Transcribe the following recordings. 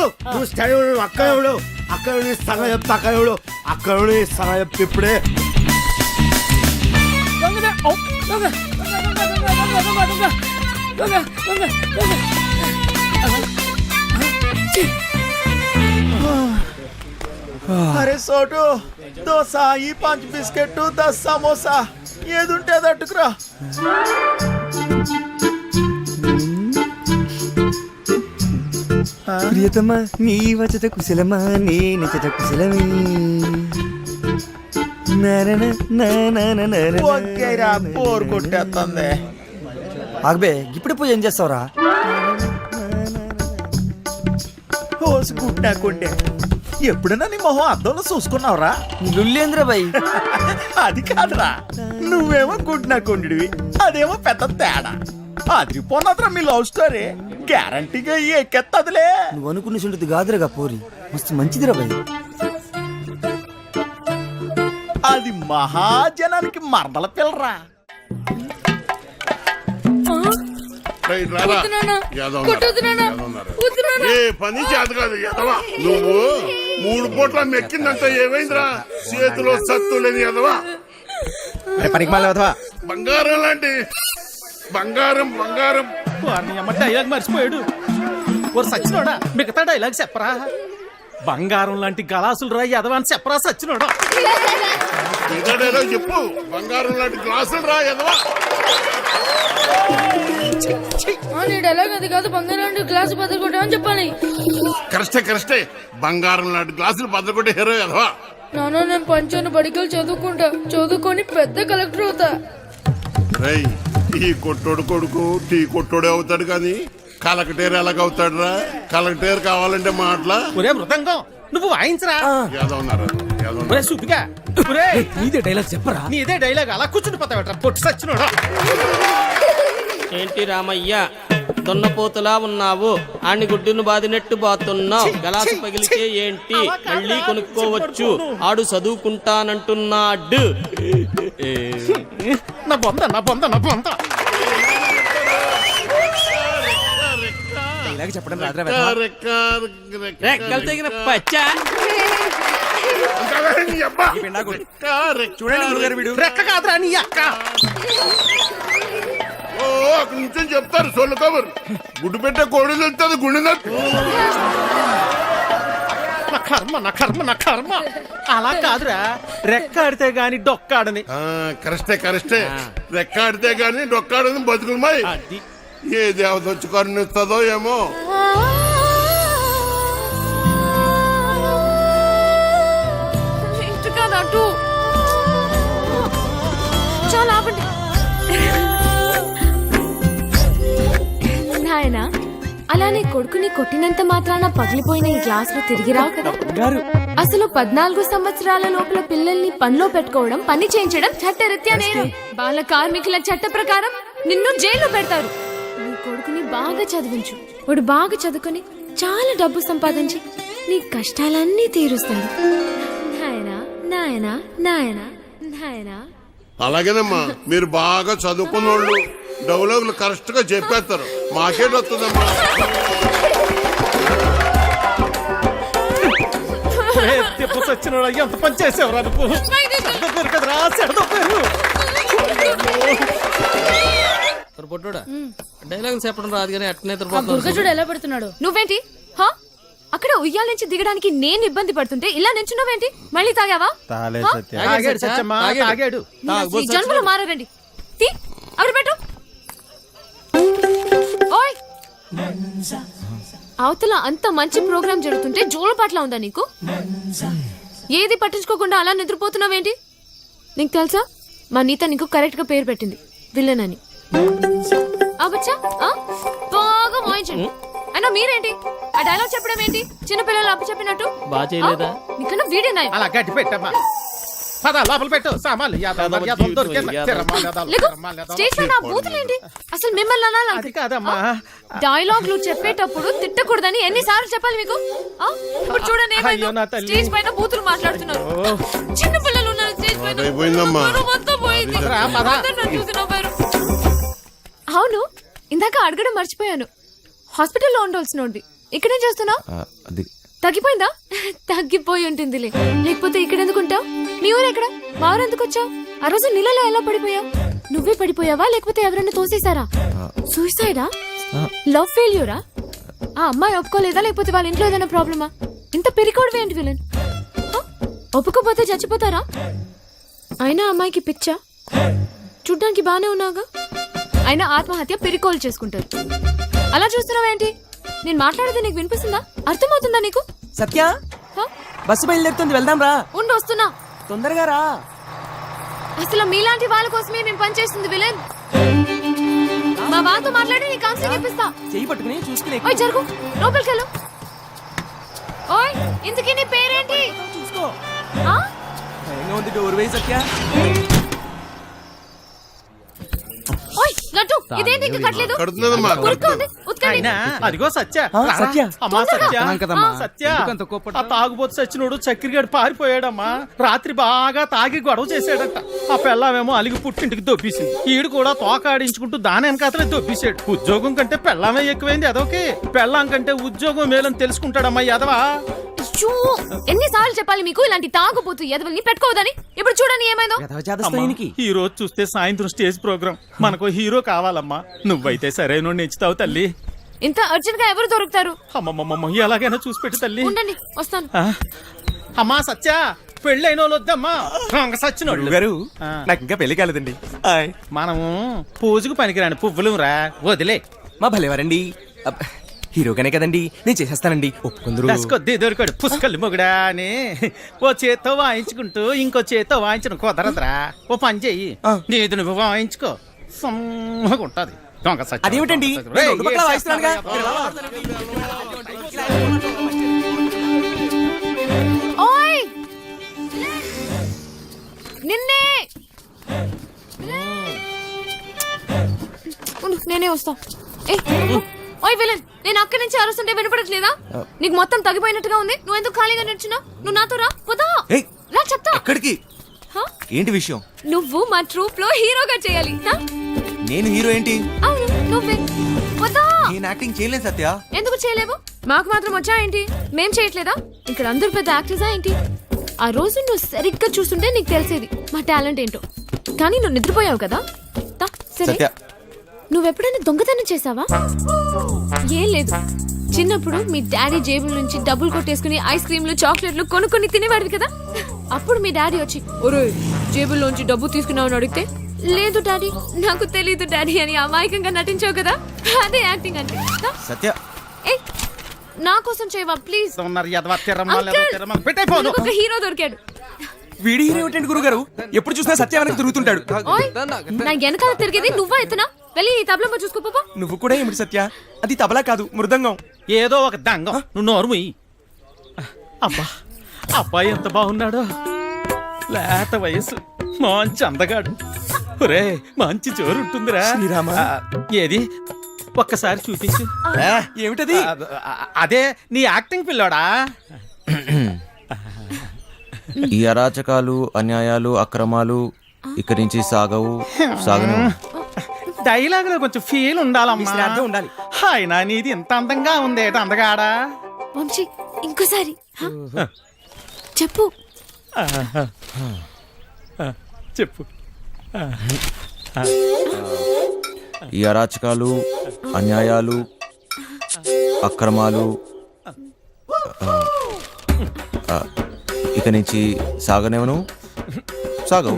నువ్వు స్టడీ అక్కడ ఎవడు అక్కడ సగం చెప్తా అక్కడ సగం చెప్తే ఇప్పుడే అరే సోటు దోశ ఈ 5 బిస్కెట్ 10 సమోసా ఏదుంటే అది అట్టుకురా. ప్రియతమా నీ వచట కుశలమా నీ నిచట కుశలమే ఓకేరా బోర్ కొట్టేస్తుంది. ఆగబే ఇప్పుడు పూజ ఏం చేస్తావురా? హోసు గుడ్డాకుండే ఎప్పుడైనా నీ మొహం అద్దంలో చూసుకున్నావురా? లుల్లేంద్ర బాయ్ అది కాదురా, నువ్వేమో గుడ్నాకుండివి అదేమో పెద్ద తేడా. అదిరిపోన్నదిరా మీ లవ్ స్టోరీ. గ్యారంటీగా ఎక్కెత్తదిలే. నువ్వు అనుకున్న చుంటుంది కాదురగా పోరి, మస్తు మంచిదిరా బాయ్. అది మహాజనానికి మరదల పిల్లరా. ఏ పని చేత కాదు ఎదవా నువ్వు. 3 పూట్ల మెక్కిందంటే ఏమైందిరా? చేతిలో సత్తు లేని ఎదవా. పనికి మళ్ళీ బంగారం లాంటి బంగారం బంగారం. డైలాగ్ మర్చిపోయాడు. ఓ సచ్చినోడా మిగతా డైలాగ్ చెప్పరా? బంగారం లాంటి గలాసులు రా ఎదవా అని చెప్పరా సచ్చినోడా? ఏదో చెప్పు. బంగారం లాంటి గ్లాసులు రా ఎదవా. డైలాగ్ అది కాదు, బంగారం లాంటి గ్లాసు బద్దలుకొట్టామని చెప్పాలి. కరెక్టే బంగారం లాంటి గ్లాసులు బద్దలుకొట్టే హీరో ఎదవా. నాన్న నేను పంచాను బడికలు చదువుకొని పెద్ద కలెక్టర్ అవుతా. రేయ్ ఈ కొట్టోడు కొడుకు టీ కొట్టోడే అవుతాడు కానీ కలెక్టర్ ఎలాగవుతాడు రా? కలెక్టర్ కావాలంటే మాటలా? ఒరే మృదంగం నువ్వు వాయించరా? నీదే డైలాగ్ చెప్పరా? నీదే డైలాగ్ అలా కూర్చుని పోతావట పొట్టు సచ్చినోడా. ఏంటి రామయ్య దున్నపోతులా ఉన్నావు? ఆని గుడ్డును బాదినట్టు బాతున్నావు. గలాసు పగిలితే ఏంటి మళ్ళీ కొనుక్కోవచ్చు. ఆడు చదువుకుంటానంటున్నాడు. నా బొంద డైలాగ్ చెప్పడం రాదురా. రెక్కలు తెగిన పచ్చా చూడండి గురుగారు వీడు రెక్క కాదురా నీ అక్క. ఓ అక్కడ నుంచి చెప్తారు సొల్లు కబురు. గుడ్డు పెట్టే కోడి తెలుస్తుంది గుండె నా కర్మ అలా కాదురా. రెక్క ఆడితే గాని డొక్కాడని. కరెక్టే రెక్క ఆడితే గాని డొక్కాడని బతుకులమాయి. ఏ దేవత వచ్చి కరుణిస్తుందో ఏమో. నాయన అలానే కొడుకుని కొట్టినంత మాత్రాన పగిలిపోయిన ఈ గ్లాసులు తిరిగి రావు కదా. అసలు 14 సంవత్సరాల లోపల పిల్లల్ని పనిలో పెట్టుకోవడం, పని చేయించడం చట్టరీత్యా నేరం. బాల కార్మికుల చట్ట ప్రకారం నిన్ను జైల్లో పెడతారు. నీ కొడుకుని బాగా చదివించు. వాడు బాగా చదువుకొని చాలా డబ్బు సంపాదించి నీ కష్టాలన్నీ తీరుస్తాడు. నాయనా నాయనా నాయనా నాయనా. అలాగేనమ్మా, మీరు బాగా చదువుకున్నోళ్ళు డైలాగులు కరెక్ట్ గా చెప్పేస్తారు. మాకేట్ వస్తుందమ్మా. సచ్చినోడా ఎంత పని చేసేవరా నువ్వు? డైలాగ్ చెప్పడం రాదు కానీ అట్నే చూడు ఎలా పడుతున్నాడు. నువ్వేంటి అక్కడ ఉయ్యాల నుంచి దిగడానికి నేను ఇబ్బంది పడుతుంటే ఇలా నించున్నావేంటి? మళ్ళీ తాగావా? జన్మలో మారండి. అవి పెట్టు. ఓయ్ అవతల అంత మంచి ప్రోగ్రామ్ జరుగుతుంటే జోలపాట్లా ఉందా నీకు? ఏది పట్టించుకోకుండా అలా నిద్రపోతున్నావేంటి? నీకు తెలుసా మా నీత నీకు కరెక్ట్ గా పేరు పెట్టింది, విలన్ అని. బచ్చా బాగా వాయించండి. అయినా మీరేంటి ఆ డైలాగ్ చెప్పడం ఏంటి? చిన్నపిల్లలు అప్పు చెప్పినట్టు. నీకన్నా వీడేనా? అలా గట్టి పెట్టమ్మా. లోపల పెట్టు సామాన్లు. అసలు మిమ్మల్ని డైలాగ్లు చెప్పేటప్పుడు తిట్టకూడదని ఎన్నిసార్లు చెప్పాలి మీకు? ఇప్పుడు చూడండి స్టేజ్ పైన బూతులు మాట్లాడుతున్నారు. చిన్న పిల్లలు ఉన్నారు స్టేజ్ పైన. అవును ఇందాక అడగడం మర్చిపోయాను. హాస్పిటల్లో ఉండాల్సినోంది ఇక్కడేం చేస్తున్నావు? అది తగ్గిపోయిందా? తగ్గిపోయి ఉంటుందిలే, లేకపోతే ఇక్కడ ఎందుకుంటావు? మీ ఊరు ఎక్కడ? మా ఊరు ఎందుకు వచ్చావు? ఆ రోజు నీళ్ళలో ఎలా పడిపోయావు? నువ్వే పడిపోయావా లేకపోతే ఎవరైనా తోసేశారా? సూసైడా? లవ్ ఫెయిల్యూరా? ఆ అమ్మాయి ఒప్పుకోలేదా లేకపోతే వాళ్ళ ఇంట్లో ఏదైనా ప్రాబ్లమా? ఇంత పెరికోడు ఏంటి విలన్? ఒప్పుకోపోతే చచ్చిపోతారా? అయినా అమ్మాయికి పిచ్చా? చూడ్డానికి బానే ఉన్నాగా. అయినా ఆత్మహత్య పెరికోలు చేసుకుంటారు. అలా చూస్తున్నావేంటి? నేను మాట్లాడేది నీకు వినిపిస్తుందా? అర్థమవుతుందా నీకు? సత్య, హ? బస్సు బయలుదేరుతుంది, వెళ్దాం రా. ఉండు, వస్తున్నా. తొందరగా రా. అసలు మీలాంటి వాళ్ళ కోసమే మేము పనిచేస్తుంది విలన్. మా వాళ్ళతో మాట్లాడి నీ కౌన్సిలింగ్ ఇప్పిస్తా. చెయ్యి పట్టుకుని చూసుకునే ఓయ్ జరుగు, లోపలికెళ్ళు. ఓయ్, ఇంతకీ నీ పేరేంటి? చూసుకో. ఆ? భయంగా ఉంది, డోర్ వేయి సత్య. ఓయ్ లడ్డు, ఇదేంటి ఇంకా కట్టలేదు? కడుతున్నదమ్మా, ఉరుకు ఉంది, ఉతకండి. అయినా అదిగో సత్య. ఆ, సత్య. అమ్మా సత్య. కదమ్మా. సత్య, ఆ తాగుబోతు సచ్చినోడు చక్కెరగాడు పారిపోయాడమ్మా. రాత్రి బాగా తాగి గొడవ చేశాడట. ఆ పెళ్ళామేమో అలిగి పుట్టింటికి దొబ్బేసింది. ఈడు కూడా తోకాడించుకుంటూ దాని వెనకాతలే దొబ్బేశాడు. ఉద్యోగం కంటే పెళ్ళామే ఎక్కువైంది ఎదవకి. పెళ్ళాం కంటే ఉద్యోగం మేలని తెలుసుకుంటాడమ్మా ఎదవా. అయ్యో, ఎన్నిసార్లు చెప్పాలి మీకు ఇలాంటి తాగుబోతు ఎదవల్ని పెట్టుకోవద్దని? ఇప్పుడు చూడండి ఏమైందో. ఈ రోజు చూస్తే సాయంత్రం స్టేజ్ ప్రోగ్రామ్. మనకు హీరో కావాలమ్మా. నువ్వైతే సరైన నెచ్చుతావు తల్లి. ఇంత అర్జెంట్ గా ఎవరు దొరుకుతారు? అమ్మమ్మమ్మ, ఎలాగైనా చూసి పెట్టు తల్లి. ఉండండి, వస్తాను. ఆ? అమ్మా సత్య, పెళ్ళైన వాళ్ళు వద్దమ్మా. రంగ సచ్చినోళ్ళు గారు, నాకు ఇంకా పెళ్లి కాలేదండి. మనము పూజకు పనికిరాని పువ్వులు రా, వదిలే. మా భలేవారండి. హీరోగానే కదండి, నేను చేసేస్తానండి, ఒప్పుకుందరు. కొద్ది దొరికాడు పుష్కలు మొగుడా అని ఓ చేత్తో వాయించుకుంటూ ఇంకో చేత్తో వాయించడం కుదరదురా. ఓ పని చెయ్యి, నీది నువ్వు వాయించుకో, సమ్మగా ఉంటది. దొంగ సచ్చి. అదేమిటండి, నేను రెండు పక్కల వాయిస్తున్నానుగా. ఓయ్ నిన్నే ఉండు, నేనే వస్తా. ఓయ్ విలన్, నేను అక్కడి నుంచి అరుస్తుంటే వినపడట్లేదా? నీకు మొత్తం తగ్గిపోయినట్టుగా ఉంది. నువ్వు ఎందుకు ఖాళీగా నిల్చున్నావు? నువ్వు నాతో రా, పోదా రా, చెప్తా. ఎక్కడికి? హ? ఏంటి విషయం? నువ్వు మా ట్రూప్ లో హీరోగా చేయాలి. హ? నేను హీరో ఏంటి? అవును, నువ్వే. పోదా. నేను యాక్టింగ్ చేయలేను సత్య. ఎందుకు చేయలేవు? మాకు మాత్రం వచ్చా ఏంటి? మేం చేయట్లేదా? ఇక్కడ అందరు పెద్ద యాక్టర్సా ఏంటి? ఆ రోజు నువ్వు సరిగ్గా చూస్తుంటే నీకు తెలిసేది మా టాలెంట్ ఏంటో. కానీ నువ్వు నిద్రపోయావు కదా. సరే, సత్య, నువ్వెప్పుడైనా దొంగతనం చేసావా? ఏం లేదు, చిన్నప్పుడు మీ డాడీ జేబుల నుంచి డబ్బులు కొట్టేసుకుని ఐస్ క్రీమ్లు చాక్లెట్లు కొనుక్కొని తినేవాడివి కదా. అప్పుడు మీ డాడీ వచ్చి ఒరే జేబుల్లోంచి డబ్బు తీసుకున్నావని అడిగితే లేదు డాడీ, నాకు తెలీదు డాడీ అని అమాయకంగా నటించావు కదా. అదే యాక్టింగ్ అంటే. సత్య, ఏ నా కోసం చేయవా ప్లీజ్? ఒక హీరో దొరికాడు. వీడి హీరో ఏంటండి గురుగారు, ఎప్పుడు చూసినా సత్య వెనక తిరుగుతుంటాడు. ఓయ్, నా వెనకాల తిరిగేది నువ్వా ఎత్తనా? వెళ్ళి ఈ తబలమ్మ చూసుకోపో. నువ్వు కూడా ఏమిటి సత్య, అది తబలా కాదు, మృదంగం. ఏదో ఒక దంగం, నువ్వు నోరు ముయ్యి. అబ్బా, అబ్బాయి ఎంత బాగున్నాడో. లేత వయసు, మంచి అందగాడు. ఒరే మంచి జోరు ఉంటుందిరా. శ్రీరామ. ఏది ఒక్కసారి చూపించు. ఏమిటది? అదే నీ యాక్టింగ్ పిల్లోడా. ఈ అరాచకాలు, అన్యాయాలు, అక్రమాలు ఇక్కడి నుంచి సాగను. డైలాగ్ లో కొంచెం ఫీల్ ఉండాలమ్మా. శ్రాద్ధం ఉండాలి. అయినా నీది ఇంత అందంగా ఉంది అందగాడా. వంశీ, ఇంకోసారి చెప్పు. చెప్పు. ఈ అరాచకాలు, అన్యాయాలు, అక్రమాలు ఇక నుంచి సాగవు.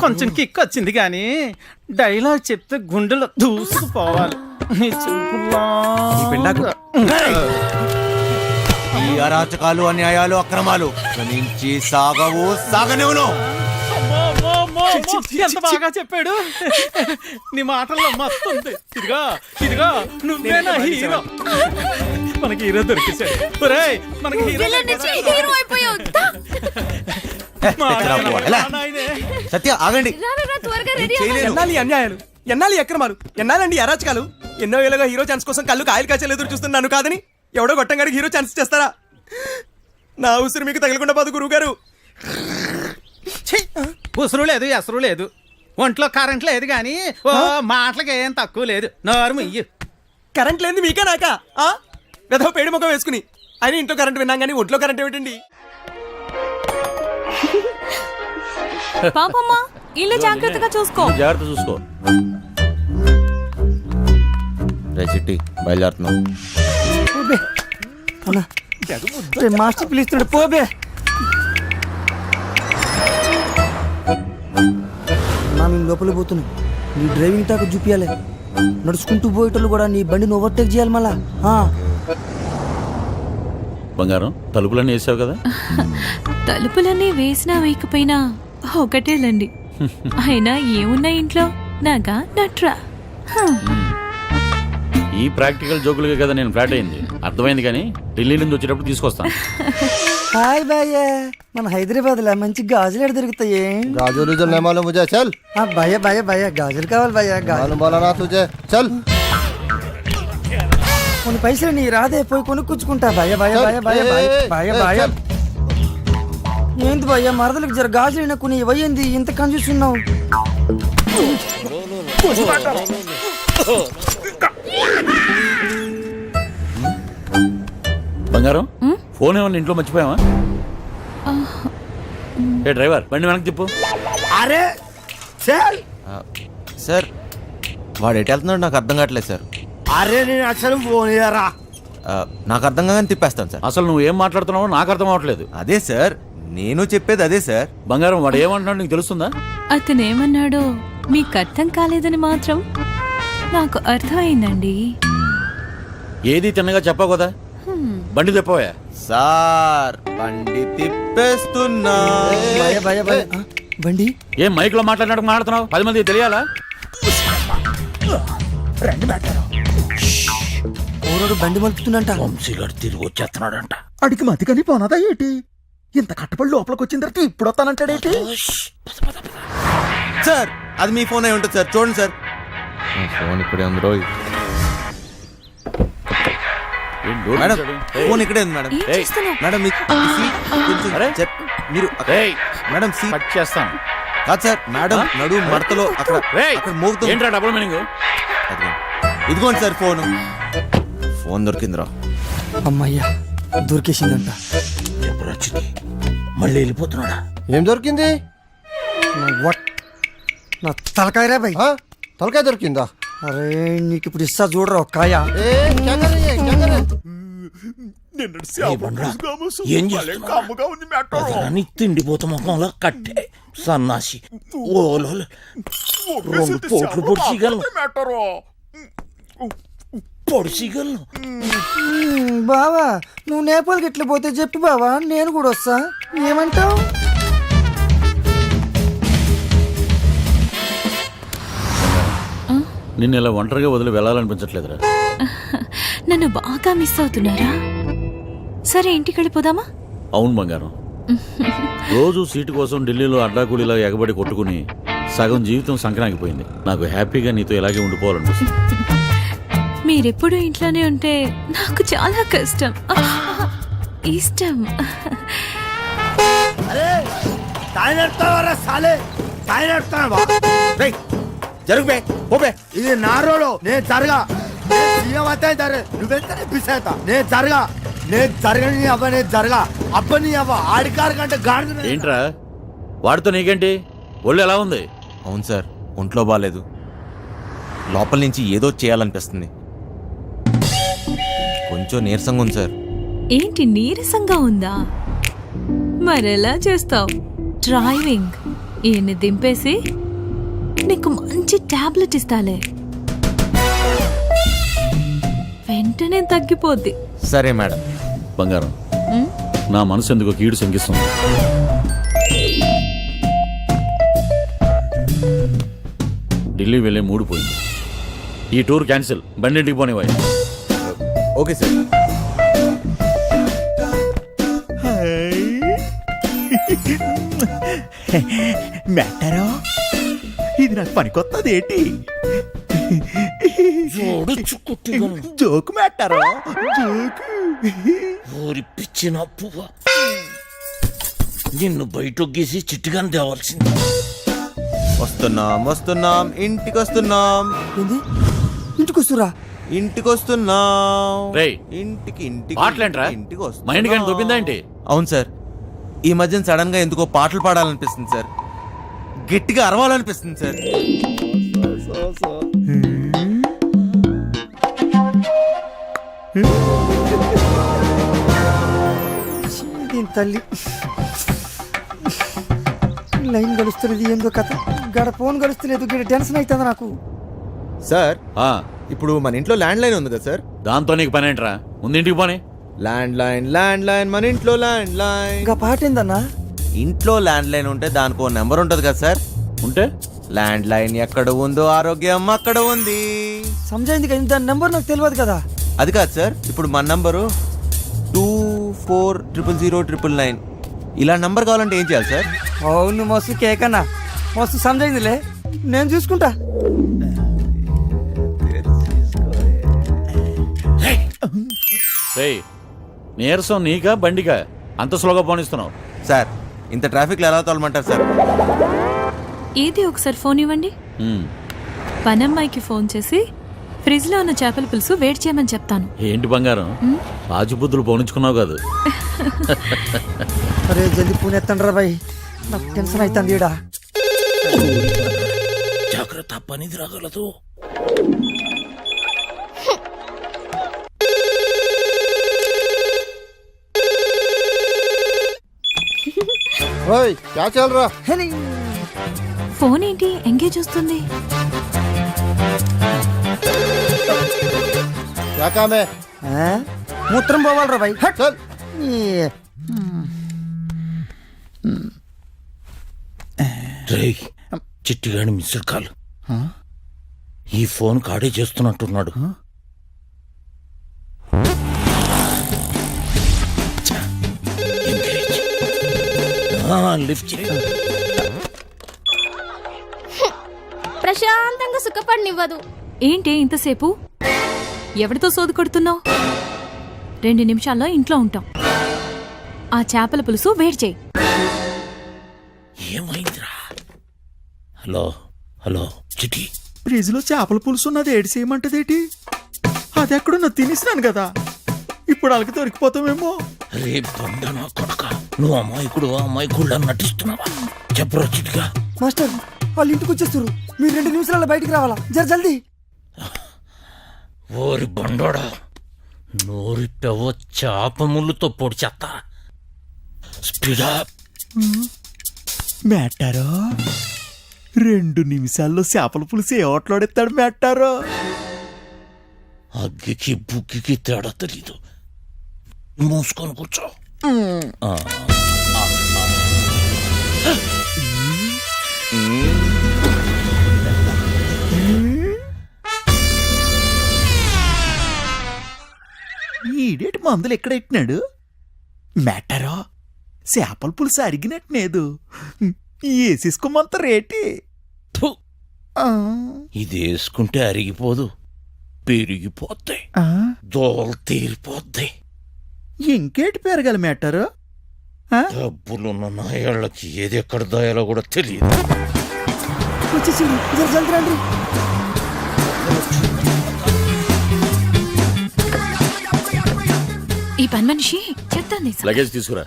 కొంచెం కిక్ వచ్చింది కానీ డైలాగ్ చెప్తే గుండెలో దూసుకుపోవాలి. ఈ అరాచకాలు, అన్యాయాలు, అక్రమాలు ఇక నుంచి సాగనివ్వను. ఎంత బాగా చెప్పాడు. నీ మాటల్లో మస్తు ఉంది. ఇదిగా నువ్వే నా హీరో. మనకి హీరో దొరికేశాడు. ఒరేయ్, మనకి హీరో అయిపోయావు. సత్య ఆగండి. త్వరగా రెడీ. ఎన్నాలి అన్యాయాలు, ఎన్నాలి అక్రమాలు, ఎన్నాలండి అరాచకాలు. ఎన్నో ఏళ్ళుగా హీరో ఛాన్స్ కోసం కళ్ళు కాయలు కాచేలు ఎదురు చూస్తున్నాను కాదని ఎవడో గొట్టంగాడికి హీరో ఛాన్స్ చేస్తారా? నా ఉసిరి మీకు తగలకుండా పోదు గురువు గారు. ఉసురు లేదు, ఎసరు లేదు, ఒంట్లో కరెంట్ లేదు కానీ ఓ మాటలకి ఏం తక్కువ లేదు. నోరు ముయ్యు. కరెంట్ లేని మీకా నాకా గదో పేడి ముఖం వేసుకుని అయినా ఇంట్లో కరెంట్ విన్నాం కానీ ఒంట్లో కరెంట్ ఏమిటండి? పాపమ్మా ఇల్లు జాగ్రత్తగా చూసుకో. జాగ్రత్త చూసుకో. రే చిట్టి బయలుదేరుతున్నాం. మాస్టర్ పిలుస్తున్నాడు పోబే. మేము లోపల పోతున్నాం. నీ డ్రైవింగ్ టాక్ చూపించాలి. నడుచుకుంటూ పోయేటోళ్ళు కూడా నీ బండిని ఓవర్టేక్ చేయాలి మళ్ళా. బంగారం తలుపులన్నీ వేసావు కదా? తలుపులన్నీ వేసినా వేయకపోయినా ఒకటేలండి. అయినా ఏమున్నా ఇంట్లో నాగా నట్రా. ఈ ప్రాక్టికల్ జోకులుగా కదా నేను ఫ్లాట్ అయింది. అర్థమైంది, కానీ ఢిల్లీ నుంచి వచ్చేటప్పుడు తీసుకొస్తాను. హాయ్ భయ్య, మన హైదరాబాద్ లో మంచి గాజులు ఎక్కడ దొరుకుతాయి? గాజులు जो नहीं मालूम मुझे चल భయ్య భయ్య భయ్య గాజులు కావాలి భయ్య. मालूम बोला ना तुझे चल కొన్ని పైసలు నీ రాదే పోయి కొనుక్కుంటా భయ్య భయ్య భయ్య భయ్య భయ్య భయ్య. ఏంది భయ్య మరదలకు జర గాజులు కొన్ని ఇవ్వయింది ఇంత కన్ఫ్యూజ్ ఉన్నావు? బంగారం ఫోన్ ఏమన్నా ఇంట్లో మర్చిపోయావా? ఏ డ్రైవర్ బండి వెనక్కి తిప్పు. అరే చల్ సార్ వాడు ఎటు వెళ్తున్నాడు నాకు అర్థం కావట్లేదు సార్. అరే నేను అసలు ఫోన్ చేయరా. నాకు అర్థం కాగానే తిప్పేస్తాను సార్. అసలు నువ్వు ఏం మాట్లాడుతున్నావో నాకు అర్థం అవ్వట్లేదు. అదే సార్ నేను చెప్పేది అదే సార్. బంగారం వాడు ఏమంటున్నాడు నీకు తెలుస్తుందా? అతనేమన్నాడో మీకు అర్థం కాలేదని మాత్రం నాకు అర్థమైందండి. ఏది తిన్నగా చెప్పావు కదా, బండి తిప్పవా? సార్ బండి తిప్పేస్తున్నా. భయ్య భయ్య భయ్య బండి ఏం మైక్ లో మాట్లాడుతున్నావు? 10 మంది తెలియాలా? ఓరోడు బండి మలుపుతుందంట. వంశీగాడు తిరిగి వచ్చేస్తున్నాడంట. అడిగి మతికని పోనదా ఏంటి? ఇంత కట్టబడి లోపలికి వచ్చిన తర్వాత ఇప్పుడు వస్తానంటాడేంటి? సార్ అది మీ ఫోన్ అయి ఉంటుంది సార్, చూడండి సార్. ఫోన్ ఇక్కడే ఉంది రోజు. ఏం డోర్ మేడం తీశాడు? ఫోన్ ఇక్కడే ఉంది మేడం. ఏం చేస్తున్నావ్? మేడం మీ సీట్ కొంచెం అరే. మీరు ఏయ్, మేడం సీట్ కట్ చేస్తాను. కాదు సార్ మేడం నడు మడతలో అక్కడ ఏయ్, అక్కడ మోగుతుంది. ఏంట్రా డబుల్ మీనింగ్? ఇదిగోండి సార్ ఫోన్ దొరికిందిరా. అమ్మయ్యా దొరికేసిందంట. ఎప్పుడు వచ్చింది? మళ్ళీ వెళ్ళిపోతున్నాడా? ఏం దొరికింది? నా తలకాయరా భయ్. తలకాయ దొరికిందా? అరే నీకు ఇప్పుడు ఇస్తా చూడరా ఒక్కాయ. ఏం చేస్తున్నావు? తిండిపోతా ముఖంలో కట్టే సన్నాసి ఓలో 2 పోట్లు పొడిచిగలను పొడిచిగలను. బావా నువ్వు నేపాల్కి ఎట్లా పోతే చెప్పు బావా, నేను కూడా వస్తా. ఏమంటావు? నిన్ను ఇలా ఒంటరిగా వదిలి వెళ్ళాలనిపించట్లేదురా. నన్ను బాగా మిస్ అవుతున్నారా? సరే ఇంటికి వెళ్ళిపోదామా? అవును బంగారం, రోజు సీటు కోసం ఢిల్లీలో అడ్డాకూలీలా ఎగబడి కొట్టుకుని సగం జీవితం సంక్రాంతిపోయింది. నాకు హ్యాపీగా నీతో ఇలాగే ఉండిపోవాలనిపిస్తుంది. మీరెప్పుడు ఇంట్లోనే ఉంటే నాకు చాలా కష్టం. ఇష్టం. అరే తాయి నడుస్తావరా సాలే, తాయి నడుస్తావా? జరుగుబే పోబే. ఇది నా రోడ్, నేను జరగా. సీఎం అయితే జరగ, నువ్వెంతనే పిసేత. నేను జరగా, నేను జరగని అవ్వ, నేను జరగా అబ్బని అవ్వ. ఆడికారు కంటే గాడి. ఏంట్రా వాడితో నీకేంటి? ఒళ్ళు ఎలా ఉంది? అవును సార్ ఒంట్లో బాగాలేదు. లోపల నుంచి ఏదో చేయాలనిపిస్తుంది. కొంచెం నీరసంగా ఉంది సార్. ఏంటి నీరసంగా ఉందా? మరెలా చేస్తావు? డ్రైవింగ్ ఈయన్ని దింపేసి నీకు మంచి టాబ్లెట్ ఇస్తాలే, వెంటనే తగ్గిపోద్ది. సరే మేడం. బంగారం, నా మనసు ఎందుకో కీడు శంకిస్తుంది. ఢిల్లీ వెళ్ళే మూడు పోయింది. ఈ టూర్ క్యాన్సిల్, బండింటికి పోనివ్వాలి. Okay sir. మెట్టరో ఇది నాకు పనికొత్తది ఏంటి? జోకు మెట్టరో జోకు. ఊరి పిచ్చిన పువ్వ, నిన్ను బయట గీసి చిట్టుగాని తేవాల్సింది. వస్తున్నాం ఇంటికి వస్తున్నాం. ఏంది ఇంటికి వస్తురా? ఇంటికి వస్తున్నావు. రేయ్, ఇంటికి మాటలేంట్రా? ఇంటికి వస్తున్నా. మైండ్ కానీ దొబ్బిందా ఏంటి? అవును సార్, ఈ మధ్యన సడన్ గా ఎందుకో పాటలు పాడాలనిపిస్తుంది సార్, గట్టిగా అరవాలనిపిస్తుంది సార్. దీని తల్లి లైన్ గడుస్తున్నది ఏందో కథ, గడ ఫోన్ గడుస్తలేదు, గడ టెన్షన్ అవుతుంది నాకు. సార్ ఆ, ఇప్పుడు మన ఇంట్లో ల్యాండ్ లైన్ ఉంది కదా సార్? దాంతో నీకు పని ఏంట్రా? ముందు ఇంటికి పోనీ. ల్యాండ్ లైన్ మన ఇంట్లో ల్యాండ్ లైన్. ఇంకా పాట ఏందన్నా? ఇంట్లో ల్యాండ్ లైన్ ఉంటే దానికో నెంబర్ ఉంటుంది కదా సార్. ఉంటే ల్యాండ్ లైన్ ఎక్కడ ఉందో ఆరోగ్యం అక్కడ ఉంది. సమజైంది కదా, దాని నెంబర్ నాకు తెలియదు కదా. అది కాదు సార్, ఇప్పుడు మన నంబరు 24000999. ఇలా నంబర్ కావాలంటే ఏం చేయాలి సార్? అవును మస్తు కేకన్నా, మస్తు సమజైందిలే, నేను చూసుకుంటా. రేయ్, నీరసం నీకా బండికా అంత స్లోగా పోనిస్తున్నావు? సార్, ఇంత ట్రాఫిక్లో ఎలా తోలమంటారు సార్? ఏది ఒకసారి ఫోన్ ఇవ్వండి. ఉమ్, పనమ్మాయికి ఫోన్ చేసి ఫ్రిడ్జ్ లో ఉన్న చేపల పులుసు వేడి చేయమని చెప్తాను. ఏంటి బంగారం, రాజుబుద్ధులు పోనించుకున్నావు కాదు? అరే జల్దీ ఫోన్ ఎత్తండి రా బాయ్, నాకు టెన్షన్ అవుతుంది ఈడ. జాగ్రత్త, పనిది రాగలదు. ఓయ్ క్యా చల్ రా? ఫోన్ ఏంటి ఎంగేజ్ వస్తుంది? క్యా కామ్ హై? ఆ? మూత్రం పోవాలరా బాయ్. చల్. రేయ్, చిట్టిగాని మిస్డ్ కాల్. ఈ ఫోన్ కాడే చేస్తున్నట్టున్నాడు. లిఫ్ట్ చేయి. ప్రశాంతంగా సుఖపడినివ్వదు. ఏంటి ఇంతసేపు? ఎవరితో సోది కొడుతున్నావు? 2 నిమిషాల్లో ఇంట్లో ఉంటాం. ఆ చేపల పులుసు వేడి చేయి. ఏమైందిరా? హలో హలో చిటి, ఫ్రిడ్జ్ లో చేపల పులుసు ఉన్నది ఏడు చేయమంటదేటి? అది ఎక్కడున్నా తినేసినాను కదా, ఇప్పుడు వాళ్ళకి దొరికిపోతామేమో. రే బండనా కొడక, నువ్వు అమాయకుడు అమాయకుడు నటిస్తున్నావా? చెప్పరా చిటిగా. మాస్టర్, వాళ్ళు ఇంటికి వచ్చేస్తారు, మీరు 2 నిమిషాల్లో బయటికి రావాలా, జర జల్దీ. ఓరి బండోడా, నోరిపెవ చేప ముళ్ళుతో పొడి చెత్త. స్పీడా. మేటారో 2 నిమిషాల్లో చేపల పులుసు ఏ ఓట్లాడెత్తాడు మేటారో? అగ్గికి బుగ్గికి తేడా తెలీదు. మూసుకొని కూర్చో. ఈడేటి మందులు ఎక్కడ ఎట్టినాడు మేటారో? చేపల పులుసు అరిగినట్టునేదు, వేసేసుకోమంత రేటి. ఫు, ఇది వేసుకుంటే అరిగిపోదు, పెరిగిపోతాయి, దోలు తీరిపోద్ది. ఇంకేటి పెరగాలి మేటారు? డబ్బులున్న నాయాళ్ళకి ఏది ఎక్కడ దాయాలో కూడా తెలియదు. వచ్చేసి జర జల్దీ రండి. ఈ పని మనిషి చెప్తాను. లగేజ్ తీసుకురా.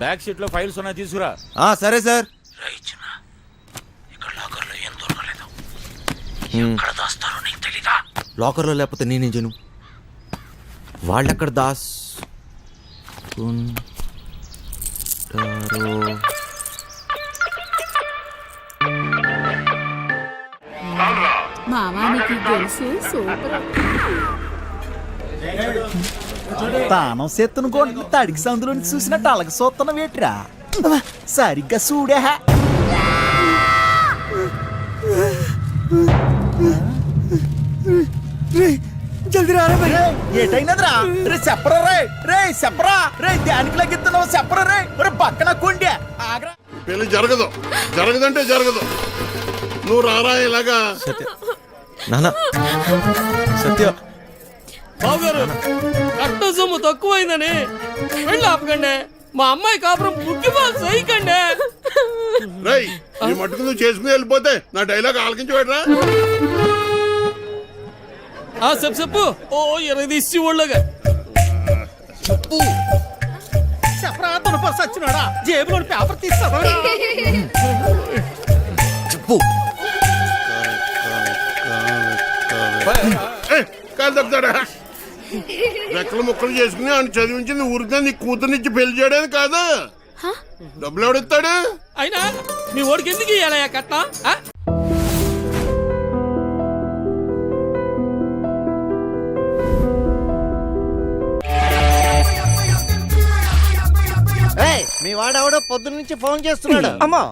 బ్యాక్ సీట్ లో ఫైల్స్ ఉన్నాయి, తీసుకురా. సరే సార్. ఇక్కడ లాకర్ లో ఏం దొరకలేదు. ఎక్కడ దాస్తారో నీకు తెలీదా? లాకర్లో లేకపోతే నేనేం చేయను? వాళ్ళెక్కడ దాస్ మామానికి గొలుసు సూపర్. తానం సెత్తును కొండ తడికి సందులో చూసినట్టు అలగ సోత్తన వేట్రా, సరిగ్గా చూడే. జల్దీ రారా బాయ్. ఏటైనదిరా? రే చెప్పరా, రే చెప్పరా, రే దానికి లగిస్తున్నావు చెప్పరా, రే పక్కన కొండే ఆగ్రా. పెళ్లి జరగదు, జరగదంటే జరగదు. నువ్వు రారా ఇలాగా. నాన్న సత్య, బావగారు కట్ట సొమ్ము తక్కువైందని వెళ్ళి ఆపకండి. మా అమ్మాయి కాపురం బుక్కి బాల్ సైకండి. రేయ్, ఈ మట్టుకు నువ్వు చేసుకుని వెళ్ళిపోతే నా డైలాగ్ ఆలకించి పెట్టరా. చెప్పు ఓ ఎరదీసి ఒళ్ళగా చెప్పరా తునపరు సచ్చినాడా జేబులో పేపర్ తీస్తావా చెప్పు. కాదు తప్పుతాడా రెక్కలు ముక్కలు చేసుకుని ఆయన చదివించి నువ్వు ఊరికే నీ కూతురునిచ్చి పెళ్లి చేయడానికి కాదు. డబ్బులు ఎవడిస్తాడు? అయినా నీ ఓడికి ఎందుకు ఇయ్యాలయ్యా కట్ట మీ వాడెవడో పొద్దున్న నుంచి ఫోన్ చేస్తున్నాడు. అమ్మా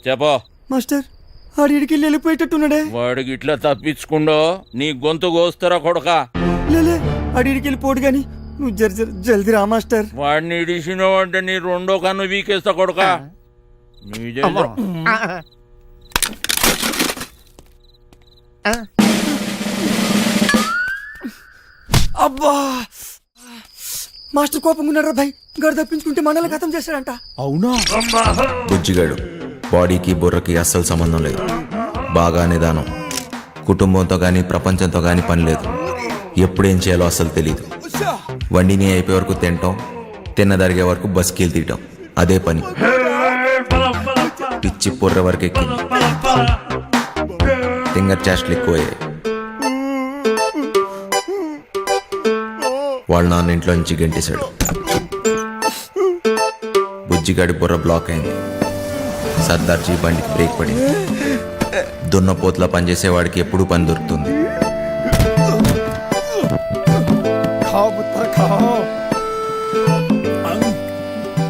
చెప్పో మాస్టర్ ఆడికి వెళ్ళిపోయేటట్టున్నాడే. వాడికి ఇట్లా తప్పించుకుండో నీ గొంతు కోస్తారా కొడక. లేలే ఆడికి వెళ్ళిపోడు గాని నువ్వు జల్దీ రా మాస్టర్. వాడిని ఇడిసినావు అంటే నీ రెండో కన్ను వీకేస్తా కొడక. అబ్బా మాస్టర్ కోపంగా ఉన్నారా భయ్ గడు తప్పించుకుంటే మనల్ని ఖతం చేశాడంట. అవునా? బుజ్జిగాడు బాడీకి బుర్రకి అస్సలు సంబంధం లేదు. బాగా నిదానం. కుటుంబంతో కానీ ప్రపంచంతో కానీ పని లేదు. ఎప్పుడేం చేయాలో అస్సలు తెలియదు. వండిని అయిపోయే వరకు తినటం, తిన్నదరిగే వరకు బస్కీలు తీయటం అదే పని. పిచ్చి పొర్ర వరకు ఎక్కింది. ఫింగర్ చాస్ట్లు ఎక్కువయ్యాయి. వాళ్ళ నాన్న ఇంట్లో నుంచి గెంటేశాడు. బుజ్జిగాడి బుర్ర బ్లాక్ అయింది. సర్దార్జీ బండికి బ్రేక్ పడింది. దున్నపోతులా పనిచేసేవాడికి ఎప్పుడూ పని దొరుకుతుంది.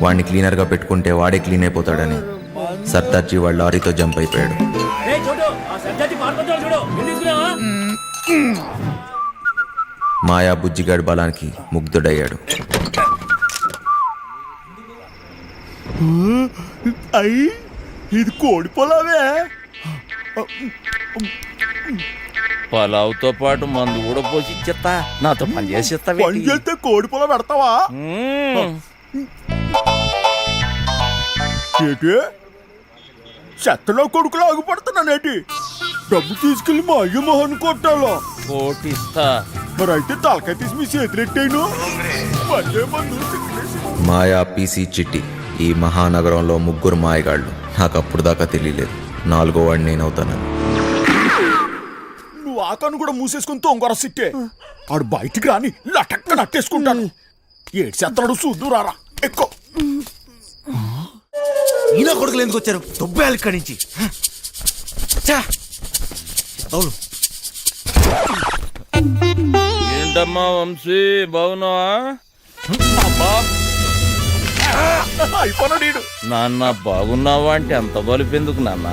వాడిని క్లీనర్గా పెట్టుకుంటే వాడే క్లీన్ అయిపోతాడని సర్దార్జీ వాళ్ళ లారీతో జంప్ అయిపోయాడు. మాయా బుజ్జిగాడి బలానికి ముగ్ధుడయ్యాడు. అయ్యి ఇది కోడి పొలావే. పలావుతో పాటు మందు కూడా పోసి ఇచ్చేస్తా. నాతో పని చేసేస్తా. పని చేస్తే కోడి పొలం పెడతావా? ఏంటి చెత్తలో కొడుకులు ఆగిపడుతున్నానేటి? డబ్బు తీసుకెళ్లి మా అయ్య మొహన్ కొట్టాలా? కోటిస్తా. మరి అయితే తలకాయ తీసి మీ చేతులెట్టాను. మాయా పీసీ చిట్టి. ఈ మహానగరంలో ముగ్గురు మాయగాళ్ళు. నాకు అప్పుడు దాకా తెలియలేదు. 4వ వాడిని నేనవుతానని. నువ్వు ఆకాను కూడా మూసేసుకుని తొంగర సిట్టే. ఆడు బయటికి రాని లటక్క నట్టేసుకుంటాను. ఏడు చెత్తనాడు చూద్దు రారా ఎక్కువ. ఈయన కొడుకులు ఎందుకు వచ్చారు? దొబ్బేయాలి ఇక్కడి నుంచి. ఏంటమ్మా వంశీ, బాగున్నావా? అయిపోయినాడు. నాన్న బాగున్నావా అంటే అంత బలిపెందుకు నాన్న?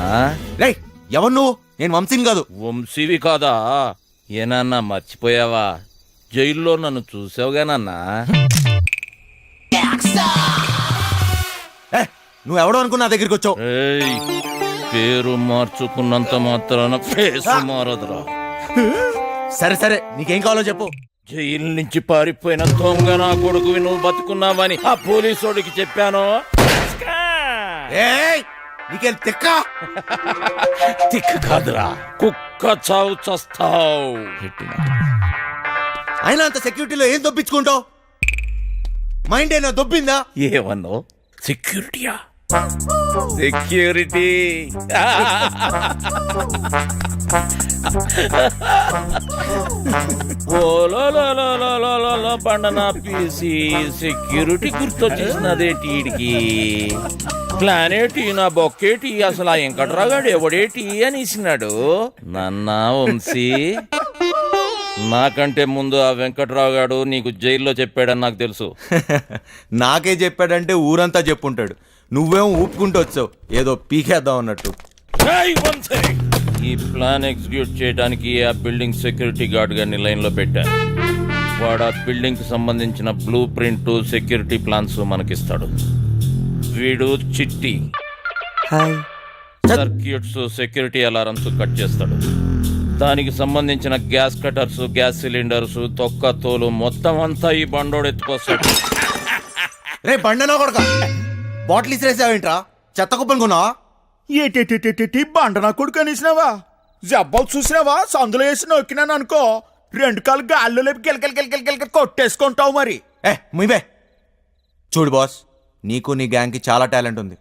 రేయ్ ఎవరు నువ్వు? నేను వంశీని కాదు. వంశీవి కాదా? ఏనాన్న మర్చిపోయావా? జైల్లో నన్ను చూసావుగా నాన్న. నువ్వెవడో అనుకున్నా నా దగ్గరికి వచ్చావు. ఏయ్, పేరు మార్చుకున్నంత మాత్రాన ఫేసు మారదురా. సరే సరే నీకేం కావాలో చెప్పు. జైలు నుంచి పారిపోయిన దొంగ నా కొడుకువి నువ్వు బతుకున్నావని ఆ పోలీసోడికి చెప్పాను. నీకేం తిక్క? తిక్క కాదురా, కుక్క చావు చస్తావు. అయినా అంత సెక్యూరిటీలో ఏం దొబ్బించుకుంటావు? మైండ్ అయినా దొబ్బిందా? ఏమన్నావు? సెక్యూరిటీయా? సెక్యూరిటీ పండనా పీసి సెక్యూరిటీ గుర్తొచ్చేసినదేటీడికి. ప్లానేటి నా బొక్కేటి అసలు ఆ వెంకట్రాగాడు ఎవడేటి అని ఇచ్చినాడు. నన్న వంశీ, నాకంటే ముందు ఆ వెంకట్రావు గాడు నీకు జైల్లో చెప్పాడని నాకు తెలుసు. నాకే చెప్పాడంటే ఊరంతా చెప్పుంటాడు. నువ్వేమో ఊపుకుంటూ వచ్చావు ఏదో పీకేద్దాం అన్నట్టు. ఈ ప్లాన్ ఎగ్జిక్యూట్ చేయడానికి ఆ బిల్డింగ్ సెక్యూరిటీ గార్డ్ గారిని లైన్ లో పెట్టాను. వాడు ఆ బిల్డింగ్ కి సంబంధించిన బ్లూ ప్రింట్, సెక్యూరిటీ ప్లాన్స్ మనకిస్తాడు. వీడు చిట్టి. సర్క్యూట్స్, సెక్యూరిటీ అలారమ్స్ కట్ చేస్తాడు. దానికి సంబంధించిన గ్యాస్ కటర్స్, గ్యాస్ సిలిండర్స్, తొక్క తోలు మొత్తం అంతా ఈ బండోడు ఎత్తుకొస్తాడు. రే బండనా కొడక బాటిల్ ఇసిరేసావేంట్రా? చెత్త కుప్పలు కొన్నావా? ఏటేటేటేటి బండ నా కొడుకు అనేసినావా? జబ్బాలు చూసినావా? సందులో వేసి నొక్కినాను అనుకో, 2 కాళ్ళు గాల్లో లేపి గిలగిల కొట్టేసుకుంటావు మరి. ముయ్యబే. చూడు బాస్, నీకు నీ గ్యాంగ్కి చాలా టాలెంట్ ఉంది.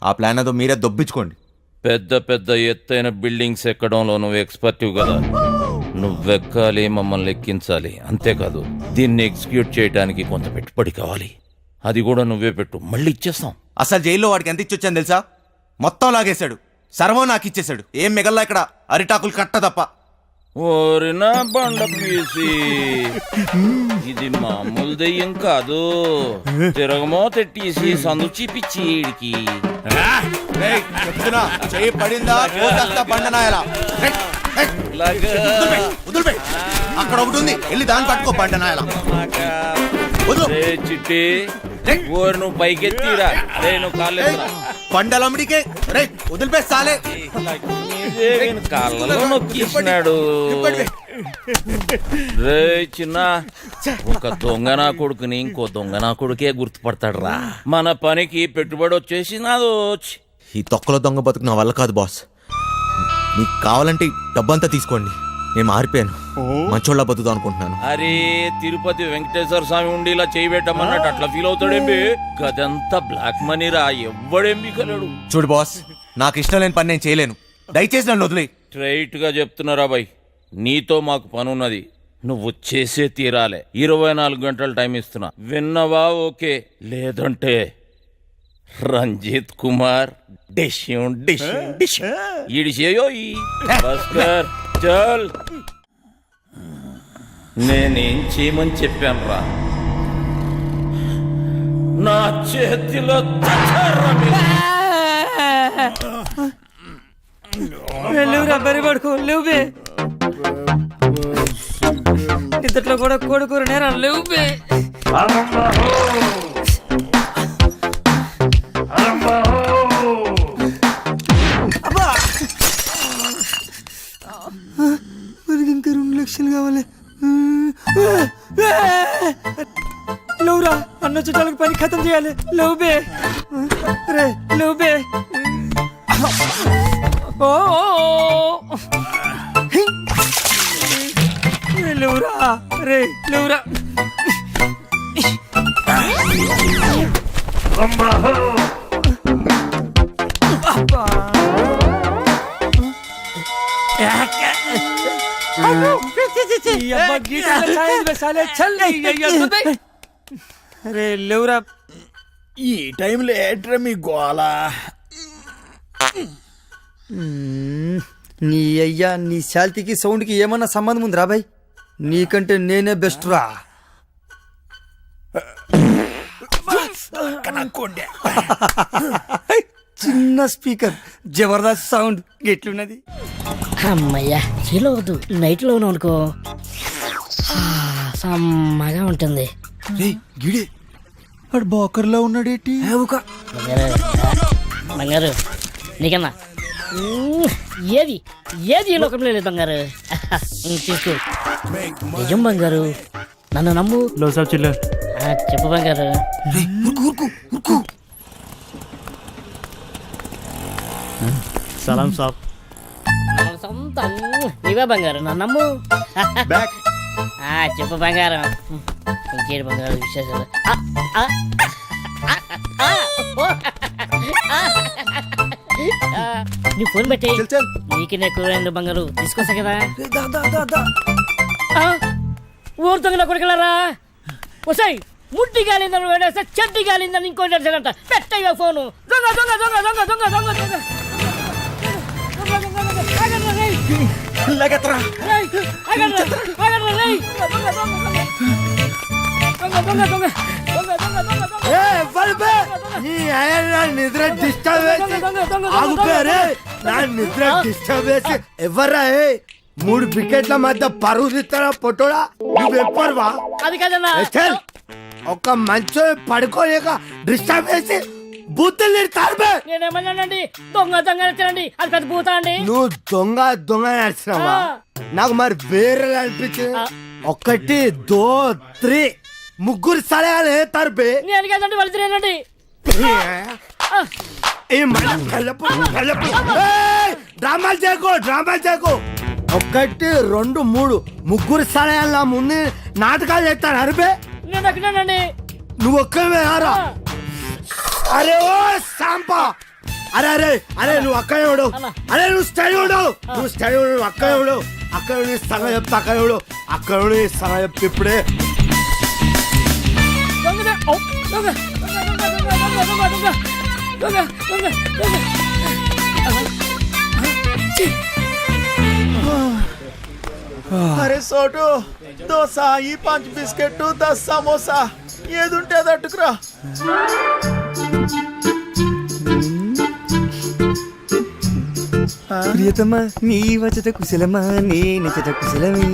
ఆ ప్లాన్ ఏదో మీరే దొబ్బించుకోండి. పెద్ద పెద్ద ఎత్తైన బిల్డింగ్స్ ఎక్కడంలో నువ్వు ఎక్స్పర్టివ్ కదా, నువ్వెక్కాలి, మమ్మల్ని ఎక్కించాలి. అంతేకాదు దీన్ని ఎగ్జిక్యూట్ చేయడానికి కొంత పెట్టుబడి కావాలి, అది కూడా నువ్వే పెట్టు, మళ్ళీ ఇచ్చేస్తాం. అసలు జైల్లో వాడికి ఎంత ఇచ్చొచ్చాను తెలుసా? మొత్తం లాగేశాడు, సర్వం నాకు ఇచ్చేశాడు. ఏం మిగల్లా ఇక్కడ అరిటాకులు కట్ట తప్ప. ఓరినా బండ పీసి, ఇది మామూలు దెయ్యం కాదు. తిరగమో తెట్టేసి సందు చూపిచ్చి ఈడికి. చెయ్యి పడిందా బండనాయలా. అక్కడ ఒకటి ఉంది, వెళ్ళి దాన్ని పట్టుకో బండనాయలా. చిట్టి ఓరు నువ్వు పైకెత్తిరా, రే నువ్వు కాళ్ళెత్తరా. బండలమ్మడికే రే వదిలిపేస్తాలే. కాళ్ళలో నొక్కిస్తున్నాడు. రే చిన్న, ఒక దొంగ నా కొడుకుని ఇంకో దొంగ నా కొడుకే గుర్తుపడతాడు రా. మన పనికి పెట్టుబడి వచ్చేసి నాదో. ఈ తొక్కలో దొంగ బతుకు నా వల్ల కాదు బాస్. మీకు కావాలంటే డబ్బంతా తీసుకోండి, నేను మారిపోయాను, మంచోళ్ళ బతుకుతా అనుకుంటున్నాను. అరే తిరుపతి వెంకటేశ్వర స్వామి ఉండి ఇలా చేయబెట్టమన్నట్టు అట్లా ఫీల్ అవుతాడేంబి? గదంతా బ్లాక్ మనీ రా, ఎవ్వడేంబి కలడు. చూడు బాస్, నాకు ఇష్టం లేని పని నేను చేయలేను, దయచేసి నన్ను వదిలే. స్ట్రైట్ గా చెప్తున్నారా బాయ్, నీతో మాకు పని ఉన్నది, నువ్వు చేసే తీరాలే. 24 గంటలు టైం ఇస్తున్నా, విన్నవా? ఓకే, లేదంటే రంజిత్ కుమార్ డిష్యూన్ డిష్యూన్ డిష్యూన్ ఈడిసేయో ఈ భాస్కర్ చల్. నేనేం చేయమని చెప్పాను రా? నా చేతిలో బరి పడుకో లేవు బే. ఇంతట్లో కూడా కొడుకు నేరా లేవు బే. ఇంకా 2 లక్షలు కావాలి. లేవురా, అన్న చుట్టాలకు పని ఖతం చేయాలి. లేవు బే రే, లేవు బే. లేవురా రే, లేవురా. రే లేవురా. ఈ టైంలో ఏట్రా మీ గోళ? నీ అయ్యా, నీ శాల్తీకి సౌండ్కి ఏమన్నా సంబంధం ఉంది రా బాయ్? నీకంటే నేనే బెస్ట్ రా. చిన్న స్పీకర్, జబర్దస్త్ సౌండ్, ఎట్లున్నది? అమ్మయ్యా, చీలో వద్దు, నైట్ లో అనుకో సమ్మగా ఉంటుంది. గిడే వాడు బోకర్లో ఉన్నాడేటి? బంగారు నీకన్నా ఏది ఏది ఈ లోకంలో లేదు బంగారు. తీసుకో నిజం బంగారు, నన్ను నమ్ము. చెప్పు బంగారు. సలాం సాబ్. సొంతం నీవే బంగారు, నన్ను నమ్ము. చెప్పు బంగారం, ఇంకేడు బంగారు విశేషాలు. నీ ఫోన్ పెట్టి నీకు ఎక్కువ బంగారు తీసుకొస్తా కదా. ఊరు దొంగ కొడుకులారా, వసాయి ముట్టి గాలిందని వేడేస్తే చెడ్డి గాలిందని ఇంకోటి అంట. పెట్టయ్యా ఫోను. దొంగ దొంగ దొంగ దొంగ దొంగ దొంగ దొంగ నిద్ర డిస్టర్బ్ చేసి ఎవర్రా? 3 వికెట్ల మధ్య పరువు తీస్తారా పొట్టోడా? నువ్వెప్పరువా? అది కదన్నా, ఒక మంచో పడుకోలేక డిస్టర్బ్ చేసి బూతులు తిడతారు. నేనేమన్నానండి? దొంగ దొంగ నచ్చండి, అది పెద్ద భూత అండి. నువ్వు దొంగ దొంగ నడిచినావా? నాకు మరి వేరే అనిపించింది. 1 2 3 ముగ్గురు సలహాలు వేస్తారు బే నేను కదండి వాళ్ళు తినేనండి డ్రామాలు చేయకు 1 2 3 ముగ్గురు సలహాల ముందు నాటకాలు చేస్తారు అరిపే నేను ఎక్కడానండి నువ్వు ఒక్కవే ఆరా అరే ఓ సాంపా అరే అరే అరే నువ్వు అక్క ఎవడు అరే నువ్వు స్టడీ ఉండవు నువ్వు స్టడీ ఉండవు అక్క ఎవడు అక్క సగ చెప్తా అక్క ఎవడు అక్క సగ చెప్తే ఇప్పుడే అరే సోటు దోశ ఈ 5 బిస్కెట్ 10 సమోసా ఏదుంటే అది అట్టుకురా. ప్రియతమా నీ వచట కుశలమా నీ నిచట కుశలమే